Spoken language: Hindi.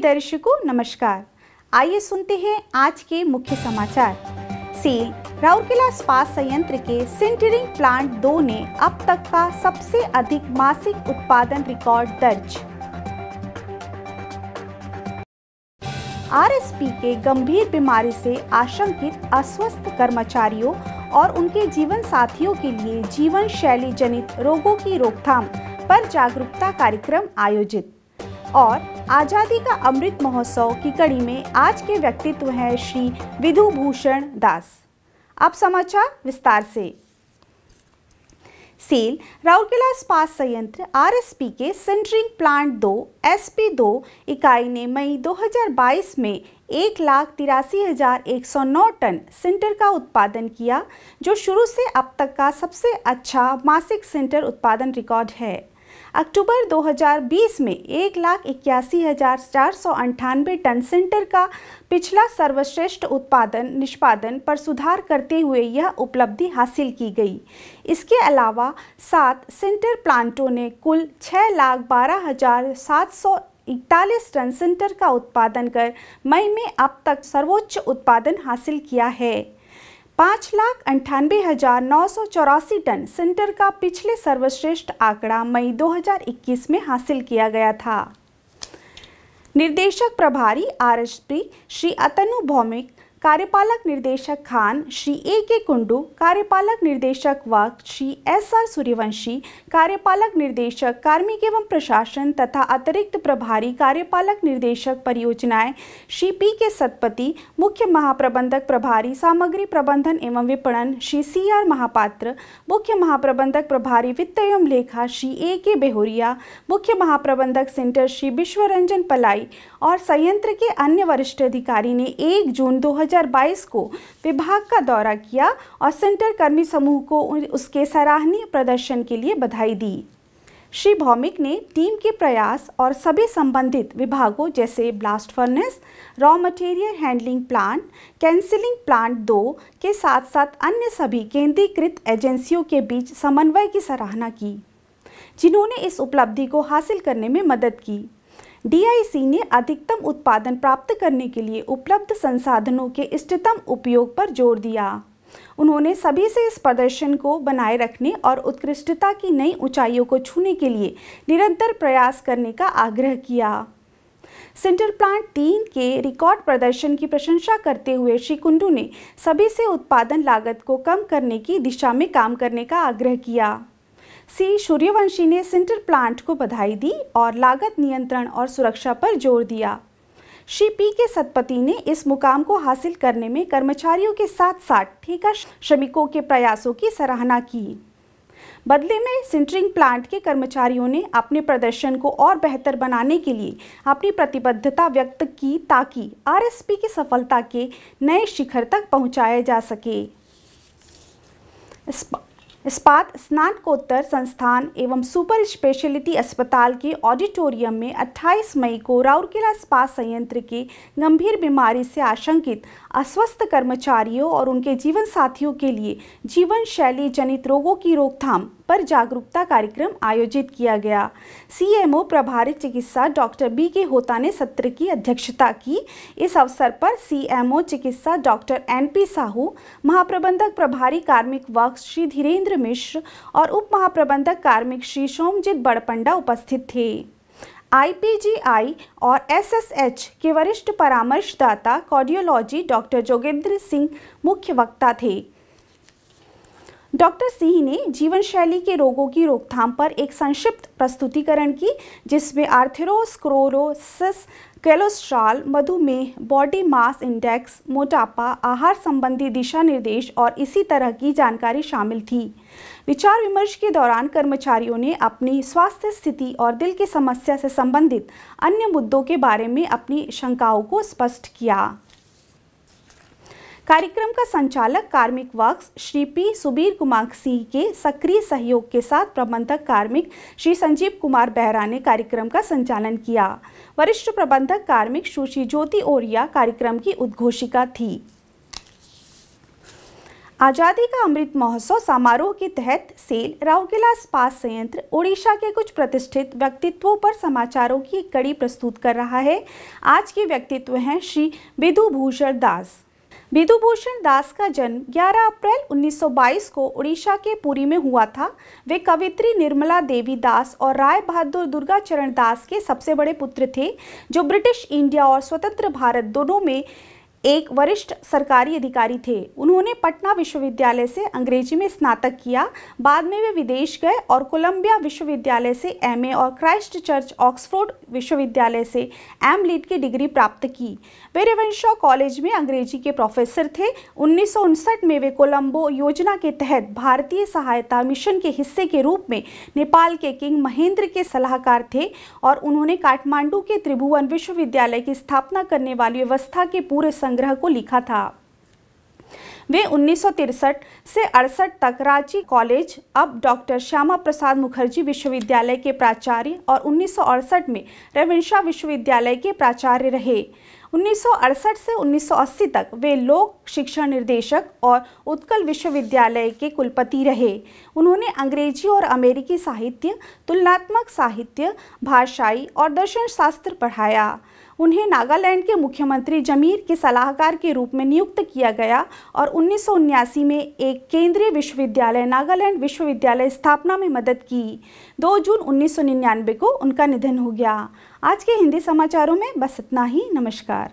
दर्शकों नमस्कार। आइए सुनते हैं आज के मुख्य समाचार। सेल राउरकेला इस्पात संयंत्र के सिंटरिंग प्लांट 2 ने अब तक का सबसे अधिक मासिक उत्पादन रिकॉर्ड दर्ज। आरएसपी के गंभीर बीमारी से आशंकित अस्वस्थ कर्मचारियों और उनके जीवन साथियों के लिए जीवन शैली जनित रोगों की रोकथाम पर जागरूकता कार्यक्रम आयोजित। और आजादी का अमृत महोत्सव की कड़ी में आज के व्यक्तित्व हैं श्री विधुभूषण दास। अब समाचार विस्तार से। सेल राउरकेला इस्पात संयंत्र आरएसपी के सिंटरिंग प्लांट 2 SP2 इकाई ने मई 2022 में 1,83,109 टन सिंटर का उत्पादन किया, जो शुरू से अब तक का सबसे अच्छा मासिक सिंटर उत्पादन रिकॉर्ड है। अक्टूबर 2020 में 1,81,498 टन सिंटर का पिछला सर्वश्रेष्ठ उत्पादन निष्पादन पर सुधार करते हुए यह उपलब्धि हासिल की गई। इसके अलावा 7 सिंटर प्लांटों ने कुल 6,12,741 टन सिंटर का उत्पादन कर मई में अब तक सर्वोच्च उत्पादन हासिल किया है। 5,98,984 टन सिंटर का पिछले सर्वश्रेष्ठ आंकड़ा मई 2021 में हासिल किया गया था। निर्देशक प्रभारी आरएसपी श्री अतनु भौमिक, कार्यपालक निर्देशक खान श्री AK कुंडू, कार्यपालक निर्देशक वक्त श्री SR सूर्यवंशी, कार्यपालक निर्देशक कार्मिक एवं प्रशासन तथा अतिरिक्त प्रभारी कार्यपालक निर्देशक परियोजनाएं श्री PK सतपति, मुख्य महाप्रबंधक प्रभारी सामग्री प्रबंधन एवं विपणन श्री CR महापात्र, मुख्य महाप्रबंधक प्रभारी वित्त एवं लेखा श्री AK बेहोरिया, मुख्य महाप्रबंधक सेंटर श्री विश्वरंजन पलाई और संयंत्र के अन्य वरिष्ठ अधिकारी ने 1 जून 2022 को विभाग का दौरा किया और सेंटर कर्मी समूह को उसके सराहनीय प्रदर्शन के लिए बधाई दी। श्री भौमिक ने टीम के प्रयास और सभी संबंधित विभागों जैसे blast furnace, raw material handling plant, cancelling plant 2 के साथ साथ अन्य सभी केंद्रीकृत एजेंसियों के बीच समन्वय की सराहना की, जिन्होंने इस उपलब्धि को हासिल करने में मदद की। DIC ने अधिकतम उत्पादन प्राप्त करने के लिए उपलब्ध संसाधनों के इष्टतम उपयोग पर जोर दिया। उन्होंने सभी से इस प्रदर्शन को बनाए रखने और उत्कृष्टता की नई ऊंचाइयों को छूने के लिए निरंतर प्रयास करने का आग्रह किया। सिंटर प्लांट 3 के रिकॉर्ड प्रदर्शन की प्रशंसा करते हुए श्री कुंडू ने सभी से उत्पादन लागत को कम करने की दिशा में काम करने का आग्रह किया। श्री सूर्यवंशी ने सिंटर प्लांट को बधाई दी और लागत नियंत्रण और सुरक्षा पर जोर दिया। श्री PK सतपति ने इस मुकाम को हासिल करने में कर्मचारियों के साथ साथ ठेका श्रमिकों के प्रयासों की सराहना की। बदले में सिंटरिंग प्लांट के कर्मचारियों ने अपने प्रदर्शन को और बेहतर बनाने के लिए अपनी प्रतिबद्धता व्यक्त की, ताकि RSP की सफलता के नए शिखर तक पहुंचाया जा सके। इस्पात स्नातकोत्तर संस्थान एवं सुपर स्पेशलिटी अस्पताल के ऑडिटोरियम में 28 मई को राउरकेला इस्पात संयंत्र के गंभीर बीमारी से आशंकित अस्वस्थ कर्मचारियों और उनके जीवन साथियों के लिए जीवन शैली जनित रोगों की रोकथाम पर जागरूकता कार्यक्रम आयोजित किया गया। CMO प्रभारी चिकित्सा डॉक्टर BK होता ने सत्र की अध्यक्षता की। इस अवसर पर CMO चिकित्सा डॉक्टर NP साहू, महाप्रबंधक प्रभारी कार्मिक वर्क्स श्री धीरेन्द्र मिश्र और उप महाप्रबंधक कार्मिक श्री सोमजित बड़पंडा उपस्थित थे। IPGI और SSH के वरिष्ठ परामर्शदाता कार्डियोलॉजी डॉक्टर जोगेंद्र सिंह मुख्य वक्ता थे। डॉक्टर सिंह ने जीवन शैली के रोगों की रोकथाम पर एक संक्षिप्त प्रस्तुतिकरण की, जिसमें आर्थेरोस्क्लेरोसिस, कोलेस्ट्रॉल, मधुमेह, बॉडी मास इंडेक्स, मोटापा, आहार संबंधी दिशा निर्देश और इसी तरह की जानकारी शामिल थी। विचार विमर्श के दौरान कर्मचारियों ने अपनी स्वास्थ्य स्थिति और दिल की समस्या से संबंधित अन्य मुद्दों के बारे में अपनी शंकाओं को स्पष्ट किया। कार्यक्रम का संचालक कार्मिक वर्क्स श्री P सुबीर कुमार सिंह के सक्रिय सहयोग के साथ प्रबंधक कार्मिक श्री संजीव कुमार बेहरा ने कार्यक्रम का संचालन किया। वरिष्ठ प्रबंधक कार्मिक सुश्री ज्योति ओरिया कार्यक्रम की उद्घोषिका थी। आज़ादी का अमृत महोत्सव समारोह के तहत सेल राउरकेला इस्पात संयंत्र ओडिशा के कुछ प्रतिष्ठित व्यक्तित्वों पर समाचारों की एक कड़ी प्रस्तुत कर रहा है। आज के व्यक्तित्व हैं श्री विधुभूषण दास। विधुभूषण दास का जन्म 11 अप्रैल 1922 को उड़ीसा के पुरी में हुआ था। वे कवित्री निर्मला देवी दास और राय बहादुर दुर्गाचरण दास के सबसे बड़े पुत्र थे, जो ब्रिटिश इंडिया और स्वतंत्र भारत दोनों में एक वरिष्ठ सरकारी अधिकारी थे। उन्होंने पटना विश्वविद्यालय से अंग्रेजी में स्नातक किया। बाद में वे विदेश गए और कोलंबिया विश्वविद्यालय से एमए और क्राइस्ट चर्च ऑक्सफोर्ड विश्वविद्यालय से एम.लिट की डिग्री प्राप्त की। वे रेवेनशॉ कॉलेज में अंग्रेजी के प्रोफेसर थे। 1959 में वे कोलंबो योजना के तहत भारतीय सहायता मिशन के हिस्से के रूप में नेपाल के किंग महेंद्र के सलाहकार थे और उन्होंने काठमांडू के त्रिभुवन विश्वविद्यालय की स्थापना करने वाली व्यवस्था के पूरे संग्रह को लिखा था। वे 1963 से 68 तक रांची कॉलेज, अब डॉक्टर श्यामा प्रसाद मुखर्जी विश्वविद्यालय के प्राचार्य और 1968 में रेवेनशॉ विश्वविद्यालय के प्राचार्य रहे। 1968 से 1980 तक वे लोक शिक्षण निर्देशक और उत्कल विश्वविद्यालय के कुलपति रहे। उन्होंने अंग्रेजी और अमेरिकी साहित्य, तुलनात्मक साहित्य, भाषाई और दर्शन शास्त्र पढ़ाया। उन्हें नागालैंड के मुख्यमंत्री जमीर के सलाहकार के रूप में नियुक्त किया गया और 1979 में एक केंद्रीय विश्वविद्यालय नागालैंड विश्वविद्यालय स्थापना में मदद की। 2 जून 1999 को उनका निधन हो गया। आज के हिंदी समाचारों में बस इतना ही। नमस्कार।